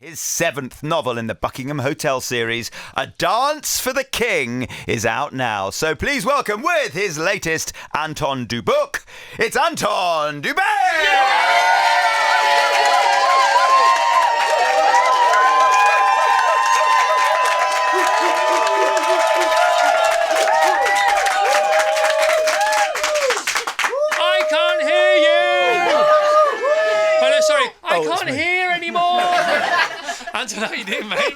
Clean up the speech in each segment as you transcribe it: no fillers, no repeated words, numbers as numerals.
His seventh novel in the Buckingham Hotel series, A Dance for the King, is out now. So please welcome with his latest Anton Du Beke, it's Anton Du Beke! I can't hear anymore. Anton, how you doing, mate?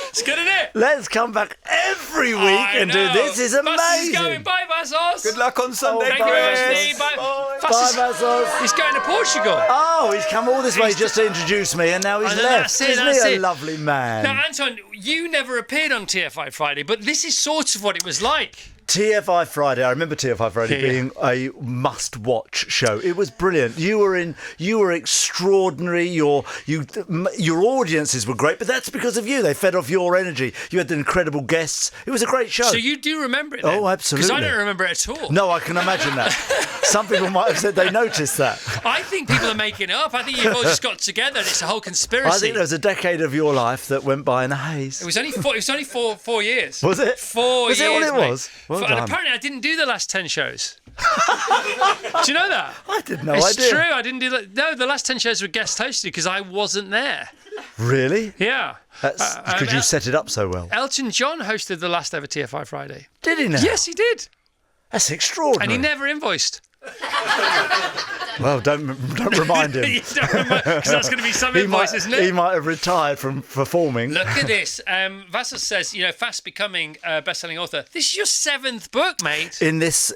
It's good, isn't it? Let's come back every week and do this. Is amazing. Vassos is going. Bye, Vassos. Good luck on Sunday. Thank you very much, Lee. Bye. Bye, Vassos. He's going to Portugal. Oh, he's come all this way just to introduce me, and now he's left. Isn't he a lovely man? Now, Anton, you never appeared on TFI Friday, but this is sort of what it was like. TFI Friday. I remember TFI Friday being a must-watch show. It was brilliant. You were extraordinary. Your audiences were great, but that's because of you. They fed off your energy. You had the incredible guests. It was a great show. So you do remember it then? Oh, absolutely. Because I don't remember it at all. No, I can imagine that. Some people might have said they noticed that. I think people are making it up. I think you've all just got together and it's a whole conspiracy. I think there was a decade of your life that went by in a haze. It was only 4 years. Was it? 4 years. Was it all it mate. was? Well and done. apparently I didn't do the last 10 shows. Do you know that? I did no it's idea. It's true. I didn't do that. No, the last 10 shows were guest hosted because I wasn't there. Really? Yeah. That's because you set it up so well. Elton John hosted the last ever TFI Friday. Did he now? Yes, he did. That's extraordinary. And he never invoiced. Well, don't remind him. Because that's going to be some invoice, isn't it? He might have retired from performing. Look at this. Vassos says, fast becoming a best-selling author. This is your 7th book, mate. In this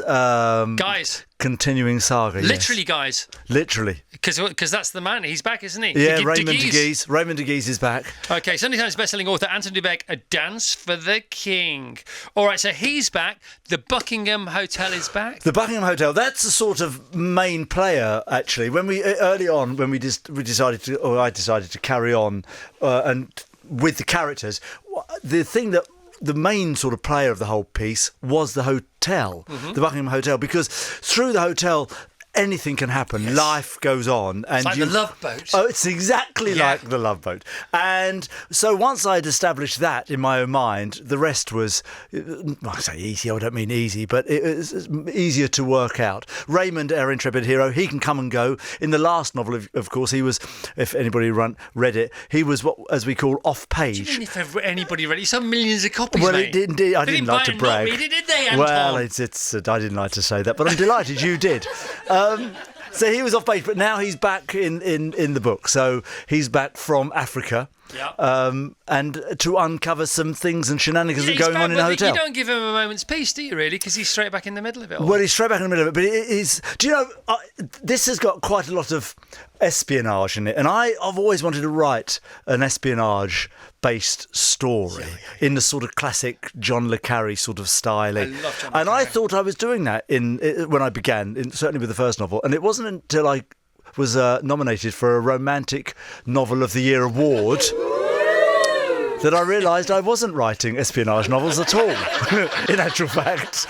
guys. Continuing saga. Literally, yes. guys. Literally. Because that's the man. He's back, isn't he? Yeah, Raymond de Guise. Raymond de Guise is back. Okay, Sunday Times best-selling author Anton Du Beke, A Dance for the King. All right, so he's back. The Buckingham Hotel is back. The Buckingham Hotel. That's the sort of main player, actually. When we early on, when I decided to carry on and with the characters, the thing that the main sort of player of the whole piece was the hotel, the Buckingham Hotel, because through the hotel anything can happen. Yes. Life goes on. And it's like the Love Boat. Oh, it's exactly like the Love Boat. And so once I'd established that in my own mind, the rest was, I say easy, I don't mean easy, but it was easier to work out. Raymond, our intrepid hero, he can come and go. In the last novel, of course, he was, if anybody read it, he was what, as we call, off-page. What do you mean if anybody read it? He sold millions of copies, well, mate. I didn't like to brag. Not read it, did they, Anton? Well, I didn't like to say that, but I'm delighted you did. So he was off page, but now he's back in the book. So he's back from Africa, and to uncover some things and shenanigans that are going on in the hotel. You don't give him a moment's peace, do you, really? Because he's straight back in the middle of it all. Well, he's straight back in the middle of it, but it is... Do you know, this has got quite a lot of espionage in it, and I've always wanted to write an espionage-based story in the sort of classic John le Carré sort of style. I love John le Carré. And I thought I was doing that when I began, certainly with the first novel, and it wasn't until I was nominated for a Romantic Novel of the Year award that I realised I wasn't writing espionage novels at all. In actual fact,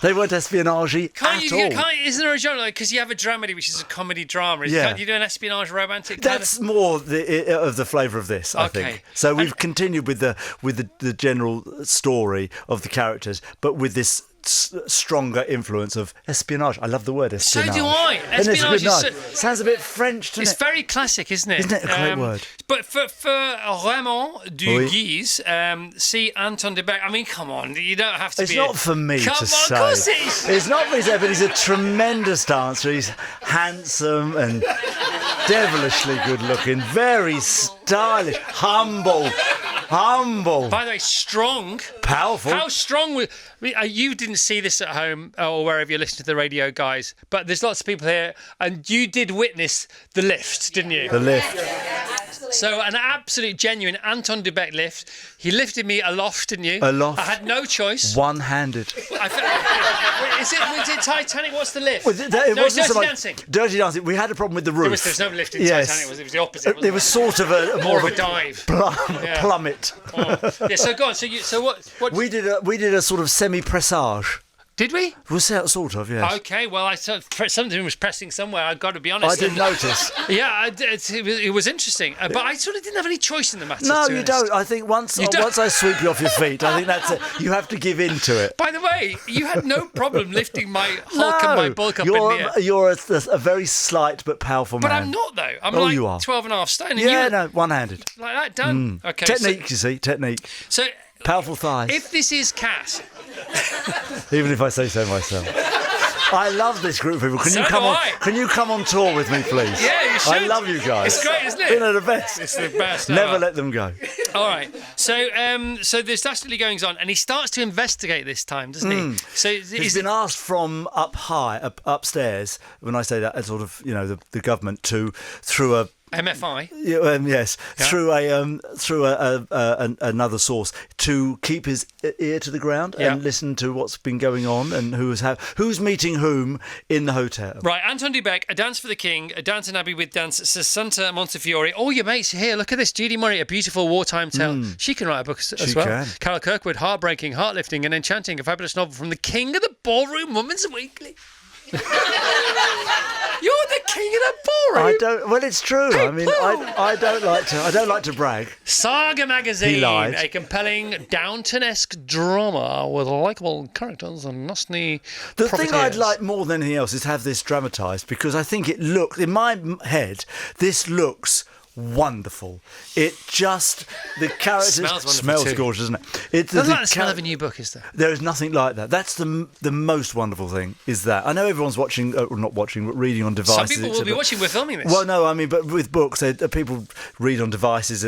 they weren't espionage-y at all. Isn't there a genre? Because you have a dramedy, which is a comedy drama. Yeah. Can't you do an espionage romantic? That's more of the flavour of this, I think. So we've continued with the general story of the characters, but with this stronger influence of espionage. I love the word espionage. So do I. Espionage sounds a bit French, doesn't it? It's very classic, isn't it? Isn't it a great word? But for Raymond du Guise, see Anton Du Beke. I mean, come on, you don't have to It's not for me to say. Of course it is. It's not for me to say, but he's a tremendous dancer. He's handsome and devilishly good looking, very stylish, humble. By the way, strong. Powerful. How strong you didn't see this at home or wherever you're listening to the radio, guys, but there's lots of people here, and you did witness the lift, didn't you? The lift. So an absolute genuine Anton Du Beke lift. He lifted me aloft, didn't you? Aloft. I had no choice. One-handed. Was it Titanic? What's the lift? Well, it wasn't Dirty so much Dancing. Dirty Dancing. We had a problem with the roof. There was no lift in Titanic. It was the opposite. It was sort of more of a dive. Plummet. Oh. Yeah. So go on. So what? We did a sort of semi-pressage. Did we? Was that sort of, yes. Okay, well, I thought something was pressing somewhere. I've got to be honest. I didn't notice. Yeah, it was interesting, but I sort of didn't have any choice in the matter. No, to be you honest. don't. I think once I sweep you off your feet, I think that's it. You have to give in to it. By the way, you had no problem lifting my Hulk and my bulk up in the air. You're a very slight but powerful man. But I'm not, though. I'm you are. 12 and a half stone. And Yeah, you no, one-handed. like that, done. Okay. Technique, you see, technique. So, Powerful thighs. if this is Cass, Even if I say so myself. I love this group of people. Can So you come do on? I. Can you come on tour with me, please? Yeah, you should. I love you guys. It's great, isn't it? You know, the best. It's the best. Never ever. let them go. All right. So there's dastardly goings on, and he starts to investigate this time, doesn't he? So He's been asked from upstairs. When I say that, as sort of the government through a. MFI. Yes, yeah. through another source to keep his ear to the ground and listen to what's been going on and who's meeting whom in the hotel. Right, Anton Du Beke, A Dance for the King, A Downton Abbey with Dance, Sassunta Montefiore. All your mates here. Look at this. Judy Murray, A Beautiful Wartime Tale. She can write a book as well. Can. Carol Kirkwood, Heartbreaking, Heartlifting and Enchanting. A fabulous novel from the King of the Ballroom, Woman's Weekly. You're the king of the ballroom. I don't. Well, it's true. Hey, I mean, Paul. I don't like to brag. Saga Magazine, He lied. a compelling Downton-esque drama with likeable characters and nasty The thing I'd profiteers. like more than anything else is to have this dramatised, because I think it looks, in my head, this looks wonderful. It just, the characters Smells wonderful too. gorgeous, doesn't it? It's Doesn't like the smell of a new book, is there? There is nothing like that. That's the most wonderful thing. Is that I know everyone's watching, or not watching, but reading on devices. Some people will be etc. watching. We're filming this. Well, no, I mean, but with books, people read on devices.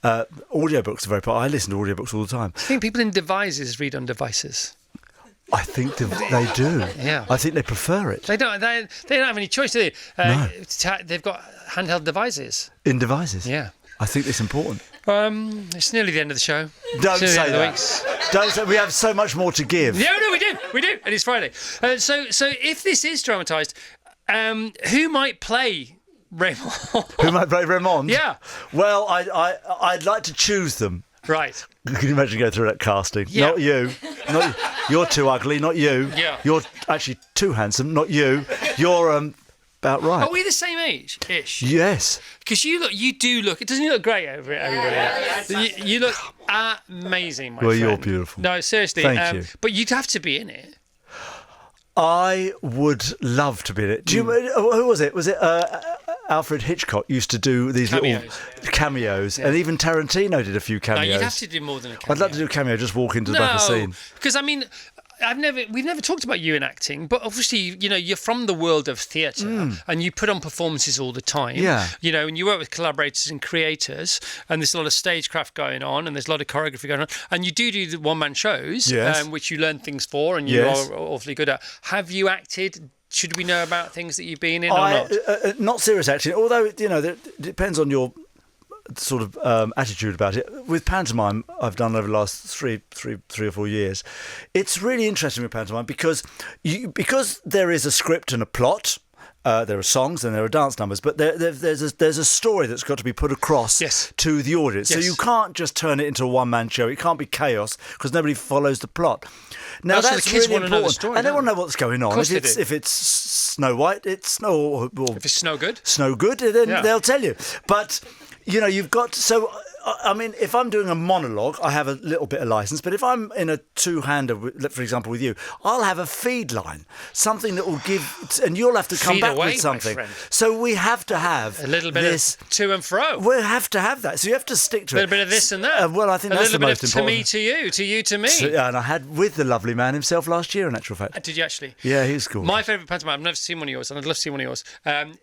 Audiobooks are very popular. I listen to audiobooks all the time. I think people in devices read on devices. I think they do. Yeah. I think they prefer it. They don't have any choice, do they? No. They've got handheld devices. In devices. Yeah. I think it's important. It's nearly the end of the show. Don't It's nearly the say end of the that. weeks. Don't say, we have so much more to give. Yeah, no, we do, and it's Friday. So if this is dramatised, who might play Raymond? Who might play Raymond? Yeah. Well, I'd like to choose them. Right. Can you imagine going through that casting? Yeah. Not you. Not, you're too ugly. Not you. Yeah. You're actually too handsome. Not you. You're about right. Are we the same age-ish? Yes. Because you do look. Doesn't he look great over everybody? You look amazing, my Well, friend. you're beautiful. No, seriously. Thank you. But you'd have to be in it. I would love to be in it. Do you? Who was it? Was it Alfred Hitchcock used to do these Cameos. little cameos, and even Tarantino did a few No, cameos. you'd have to do more than a cameo. I'd love to do a cameo, just walk into the back of the scene. because I mean, we've never talked about you in acting, but obviously, you're from the world of theatre and you put on performances all the time. Yeah. And you work with collaborators and creators, and there's a lot of stagecraft going on, and there's a lot of choreography going on, and you do the one-man shows, Yes. Which you learn things for, and Yes. you are awfully good at. Have you acted? Should we know about things that you've been in or not? Not serious acting, although it depends on your sort of attitude about it. With pantomime, I've done over the last three or 4 years. It's really interesting with pantomime because there is a script and a plot. There are songs and there are dance numbers, but there's a story that's got to be put across to the audience. Yes. So you can't just turn it into a one-man show. It can't be chaos because nobody follows the plot. Now Also, that's the kids really want to know the important, story, and they don't want to know what's going on. course they do. If it's Snow White, it's Snow. Or If it's Snow Good? Snow Good, then Yeah. they'll tell you. But you've got so. I mean, if I'm doing a monologue, I have a little bit of license. But if I'm in a two-hander, for example, with you, I'll have a feed line, something that will give, and you'll have to come Feed back away, with my something. friend. So we have to have A little bit this. of to and fro. We have to have that. So you have to stick to A it. little bit of this and that. Well, I think that's the most A little bit important. of to me to you, to you to me. So, and I had with the lovely man himself last year, in actual fact. Did you actually? Yeah, he's cool. My favourite pantomime, I've never seen one of yours, and I'd love to see one of yours,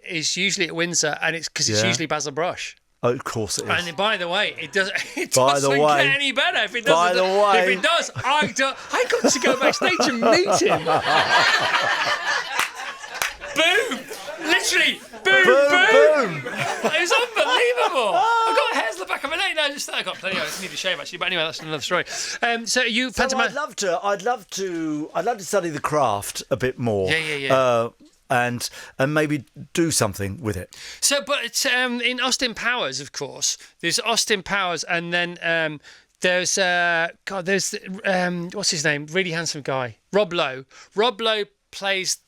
is usually at Windsor, and it's because it's Yeah. usually Basil Brush. Oh, of course it is. And by the way, it doesn't By the way. get any better if it By doesn't. the way. If it does, I got to go backstage and meet him. Boom! Literally, boom, boom! It was unbelievable. I've got hairs on the back of my neck now. I got plenty. I just need to shave actually. But anyway, that's another story. So you So pantomime. I'd love to study the craft a bit more. Yeah. And maybe do something with it. So, but in Austin Powers, of course, there's Austin Powers, and then There's what's his name? Really handsome guy, Rob Lowe. Rob Lowe plays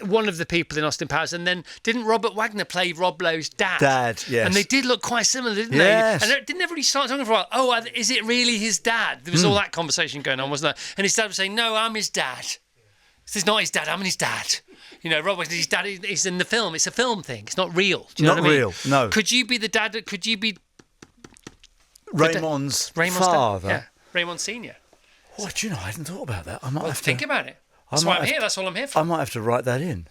one of the people in Austin Powers, and then didn't Robert Wagner play Rob Lowe's dad? Yes. And they did look quite similar, didn't Yes. they? And didn't everybody start talking for a while? Oh, is it really his dad? There was all that conversation going on, wasn't there? And his dad was saying, "No, I'm his dad. This is not his dad. I'm his dad." You know, Rob Wagner's his dad is in the film. It's a film thing. It's not real. Do you know Not what I mean? real, no. Could you be the dad? Could you be Raymond's Raymond's father? dad? Yeah, Raymond Senior. What, do you know, I hadn't thought about that. I might have to Think about it. That's why I'm here. That's all I'm here for. I might have to write that in.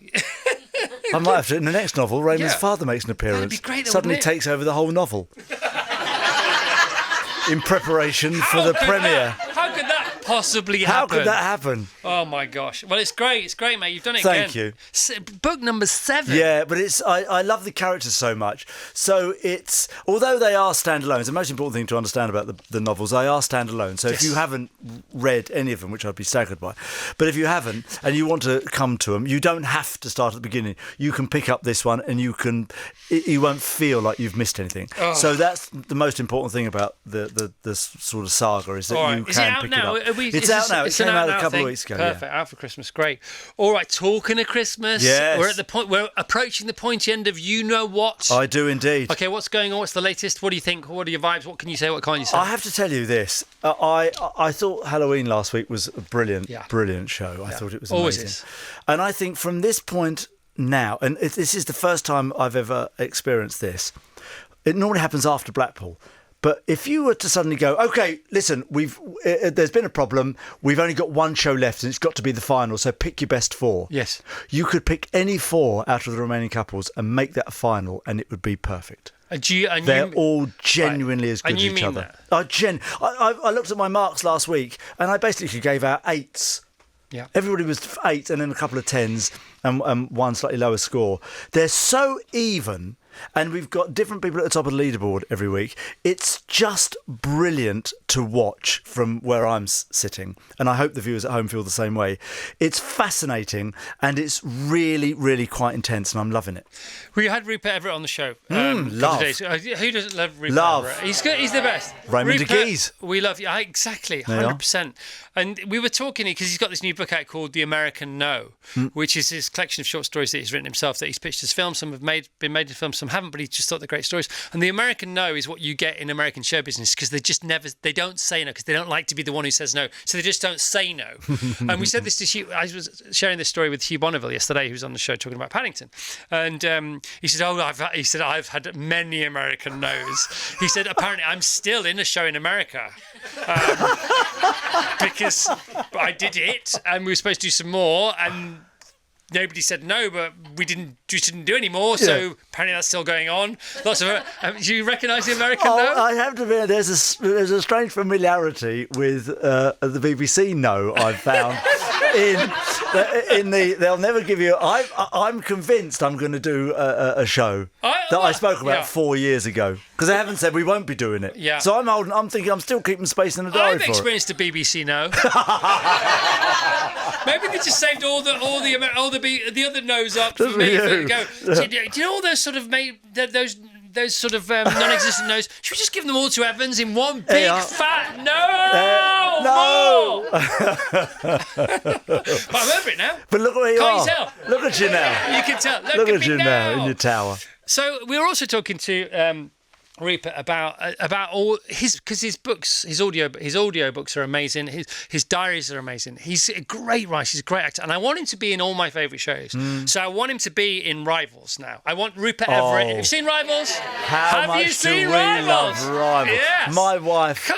I might have to, in the next novel, Raymond's Yeah. father makes an appearance. That'd be great, though, Suddenly wouldn't it? takes over the whole novel. In preparation for the premiere. How could that possibly happen? How could that happen? Oh my gosh! Well, it's great, mate. You've done it again. Thank you. Book number 7. Yeah, but I love the characters so much. So it's, although they are standalone, it's the most important thing to understand about the novels. They are standalone. So if you haven't read any of them, which I'd be staggered by, but if you haven't and you want to come to them, you don't have to start at the beginning. You can pick up this one and you won't feel like you've missed anything. Oh. So that's the most important thing about the sort of saga, is that All right. you Is it can out pick now? it up. It's out now. It came out a couple of weeks ago. Perfect. Out for Christmas. Great. All right. Talking of Christmas. Yes. We're at the point. We're approaching the pointy end of you know what. I do indeed. Okay. What's going on? What's the latest? What do you think? What are your vibes? What can you say? What can't you say? I have to tell you this. I thought Halloween last week was a brilliant show. I thought it was amazing. Always is. And I think from this point now, and this is the first time I've ever experienced this, it normally happens after Blackpool. But if you were to suddenly go, okay, listen, there's been a problem. We've only got one show left, and it's got to be the final. So pick your best 4. Yes. You could pick any 4 out of the remaining couples and make that a final, and it would be perfect. They're all genuinely as good And as you each mean other. that? I looked at my marks last week, and I basically gave out 8s. Yeah. Everybody was 8 and then a couple of 10s and one slightly lower score. They're so even, and we've got different people at the top of the leaderboard every week. It's just brilliant to watch from where I'm sitting, and I hope the viewers at home feel the same way. It's fascinating, and it's really, really quite intense, and I'm loving it. We had Rupert Everett on the show. Love. Who doesn't love Rupert Love. Everett? He's good. He's the best. Raymond Rupert, DeGeese. We love you. Exactly. There you are. 100%. And we were talking because he's got this new book out called The American No, which is his collection of short stories that he's written himself, that he's pitched as films. Some have been made into films, some haven't, but he just thought they're great stories. And The American No is what you get in American show business, because they don't say no, because they don't like to be the one who says no. So they just don't say no. And we said this to Hugh. I was sharing this story with Hugh Bonneville yesterday, who was on the show talking about Paddington. And he said, I've had many American no's. He said, apparently I'm still in a show in America. Because I did it, and we were supposed to do some more, and nobody said no, but we didn't do any more. So apparently that's still going on. Lots of. Do you recognise the American no? I have to admit, there's a strange familiarity with the BBC no I've found. They'll never give you. I'm convinced I'm going to do a show that I spoke about 4 years ago, because they haven't said we won't be doing it. Yeah. So I'm thinking I'm still keeping space in the diary I've for it. experienced the BBC no. Maybe they just saved all the other no's up for me. you. Go. Do you know all those sort of those sort of non-existent no's? Should we just give them all to Evans in one big fat no? No. But I remember it now. But look where you Can't are. you tell? Look at you now. You can tell. Look at at me you now in your tower. So we were also talking to Rupert about all his books, his audio books are amazing. His diaries are amazing. He's a great writer. He's a great actor, and I want him to be in all my favourite shows. So I want him to be in Rivals now. I want Rupert Everett. Have you seen Rivals? How you much seen do we love Rivals? Yes. My wife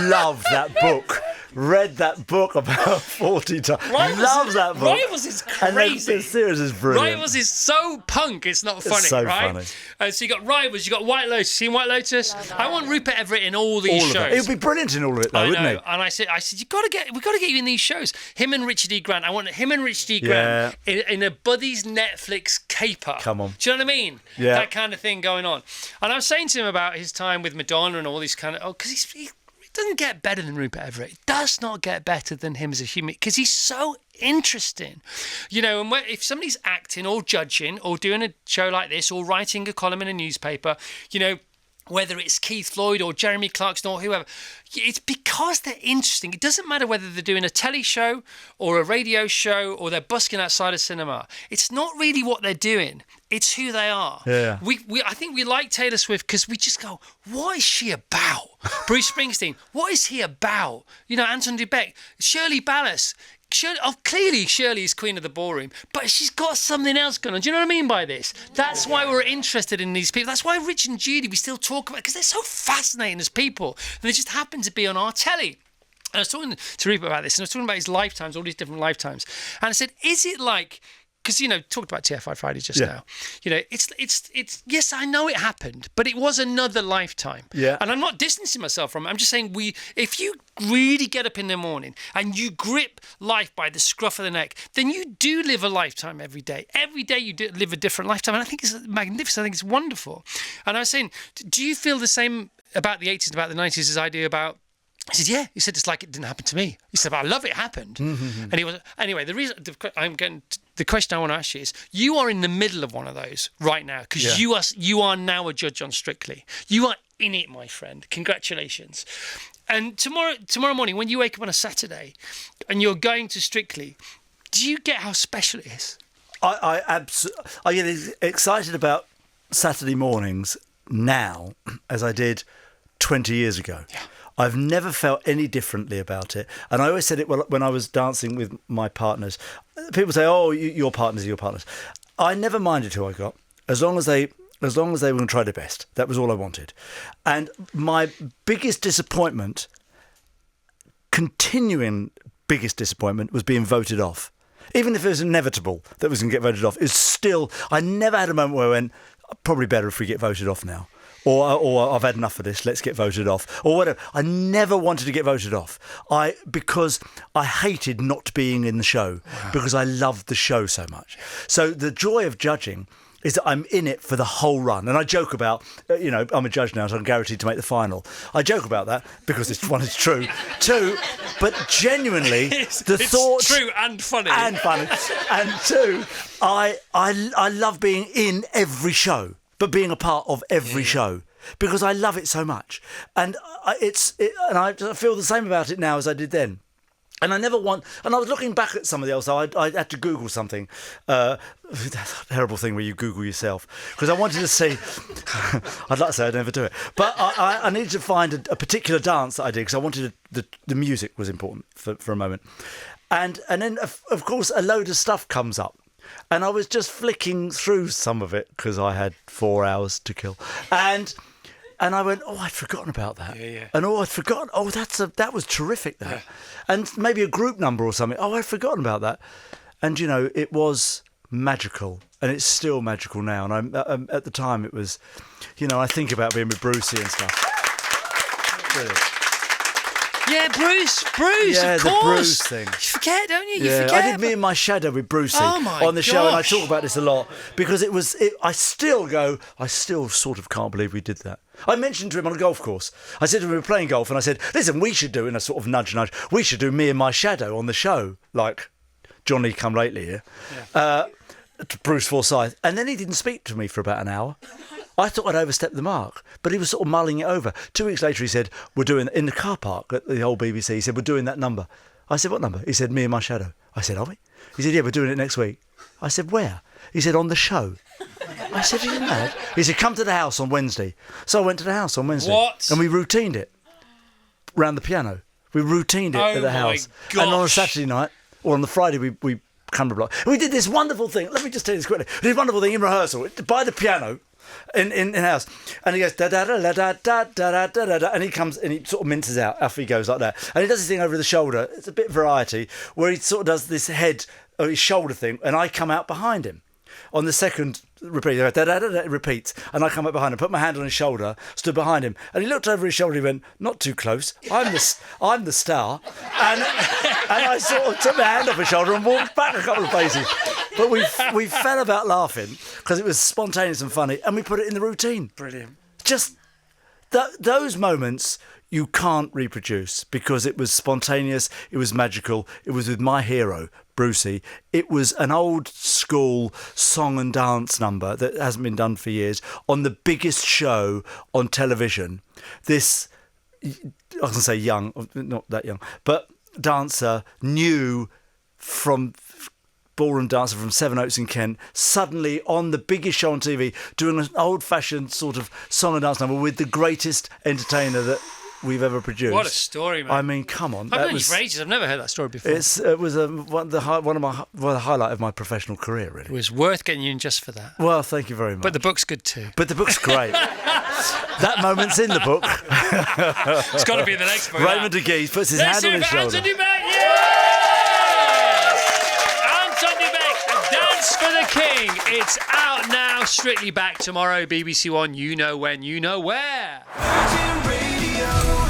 loved that book. Read that book about 40 times. Loves that book. Rivals is crazy. And the series is brilliant. Rivals is so punk, it's not funny, so right? funny. So you got Rivals, you got White Lotus. Seen White Lotus? I want Rupert Everett in all these shows. It would be brilliant in all of it, though, wouldn't it? And I said, we've got to get you in these shows. Him and Richard E. Grant. I want him and Richard E. Grant in a Buddy's Netflix caper. Come on. Do you know what I mean? Yeah. That kind of thing going on. And I was saying to him about his time with Madonna and all these kind of, because he doesn't get better than Rupert Everett. It does not get better than him as a human, because he's so interesting. You know, and if somebody's acting or judging or doing a show like this or writing a column in a newspaper, you know, whether it's Keith Floyd or Jeremy Clarkson or whoever, it's because they're interesting. It doesn't matter whether they're doing a telly show or a radio show or they're busking outside a cinema. It's not really what they're doing. It's who they are. Yeah. I think we like Taylor Swift because we just go, what is she about? Bruce Springsteen, what is he about? You know, Anton Du Beke, Shirley Ballas. Clearly Shirley is queen of the ballroom, but she's got something else going on. Do you know what I mean by this? That's why we're interested in these people. That's why Rich and Judy, we still talk about, because they're so fascinating as people. And they just happen to be on our telly. And I was talking to Rupert about this, and I was talking about his lifetimes, all these different lifetimes. And I said, is it like... Because, you know, talked about TFI Friday just now. You know, it's yes, I know it happened, but it was another lifetime. Yeah. And I'm not distancing myself from it. I'm just saying if you really get up in the morning and you grip life by the scruff of the neck, then you do live a lifetime every day. Every day you do live a different lifetime. And I think it's magnificent. I think it's wonderful. And I was saying, do you feel the same about the 80s, about the 90s as I do about... He said, yeah. He said, it's like it didn't happen to me. He said, but I love it happened. And he was... Anyway, the question I want to ask you is, you are in the middle of one of those right now, because you are now a judge on Strictly. You are in it, my friend. Congratulations. And tomorrow morning, when you wake up on a Saturday and you're going to Strictly, do you get how special it is? I get excited about Saturday mornings now as I did 20 years ago. Yeah. I've never felt any differently about it. And I always said it when I was dancing with my partners. People say, oh, your partners are your partners. I never minded who I got, as long as they were going to try their best. That was all I wanted. And my biggest disappointment, continuing biggest disappointment, was being voted off. Even if it was inevitable that was going to get voted off, it's still... I never had a moment where I went, probably better if we get voted off now. Or I've had enough of this, let's get voted off, or whatever. I never wanted to get voted off. Because I hated not being in the show, because I loved the show so much. So the joy of judging is that I'm in it for the whole run. And I joke about, I'm a judge now, so I'm guaranteed to make the final. I joke about that because it's true. Two, but genuinely, it's true and funny. And funny. And two, I love being in every show, but being a part of every show, because I love it so much. And I feel the same about it now as I did then. And I never want... And I was looking back at some of the old stuff. I had to Google something. That's a terrible thing where you Google yourself. Because I wanted to see... I'd like to say I'd never do it. But I needed to find a particular dance that I did, because I wanted... The music was important for a moment. And then, of course, a load of stuff comes up. And I was just flicking through some of it, because I had 4 hours to kill. And I went, oh, I'd forgotten about that. Yeah. And I'd forgotten, that was terrific, that. Yeah. And maybe a group number or something. Oh, I'd forgotten about that. And, it was magical. And it's still magical now. And at the time, it was, I think about being with Brucey and stuff. Brilliant. Yeah, Bruce, yeah, of course. The Bruce thing. You forget, don't you? Yeah, you forget. I did Me and My Shadow with Brucey on the show, and I talk about this a lot, because I still sort of can't believe we did that. I mentioned to him on a golf course. I said to him, we were playing golf, and I said, listen, we should do, in a sort of nudge, we should do Me and My Shadow on the show, like Johnny Come Lately here, to Bruce Forsyth. And then he didn't speak to me for about an hour. I thought I'd overstepped the mark, but he was sort of mulling it over. 2 weeks later, he said, we're doing, in the car park at the old BBC, he said, we're doing that number. I said, what number? He said, Me and My Shadow. I said, are we? He said, yeah, we're doing it next week. I said, where? He said, on the show. I said, are you mad? He said, come to the house on Wednesday. So I went to the house on Wednesday. What? And we routined it round the piano. We routined it at the house. Gosh. And on a Saturday night, or on the Friday, we camera block. We did this wonderful thing. Let me just tell you this quickly. We did this wonderful thing in rehearsal, by the piano. In house, and he goes da da da da da da da da da, and he comes and he sort of minces out. Off he goes like that, and he does his thing over the shoulder. It's a bit of variety where he sort of does this head or his shoulder thing, and I come out behind him. On the second repeat, da da da da, it repeats, and I come up behind him, put my hand on his shoulder, stood behind him, and he looked over his shoulder. He went, "Not too close. I'm the star," and I sort of took my hand off his shoulder and walked back a couple of paces. But we fell about laughing because it was spontaneous and funny, and we put it in the routine. Brilliant. Just those moments you can't reproduce, because it was spontaneous, it was magical, it was with my hero, Brucey. It was an old school song and dance number that hasn't been done for years on the biggest show on television. This, I was going to say young, not that young, but dancer, new from ballroom dancer from Sevenoaks in Kent, suddenly on the biggest show on TV, doing an old-fashioned sort of song and dance number with the greatest entertainer that we've ever produced. What a story, man! I mean, come on. I've known you for ages. I've never heard that story before. It was the highlight of my professional career, really. It was worth getting you in just for that. Well, thank you very much. But the book's good too. But the book's great. That moment's in the book. It's got to be in the next book. Raymond de Guise puts his hand on his shoulder. Anton Du Beke, yes! Anton Du Beke, A Dance for the King. It's out now, strictly back tomorrow. BBC One, you know when, you know where. Virgin Radio.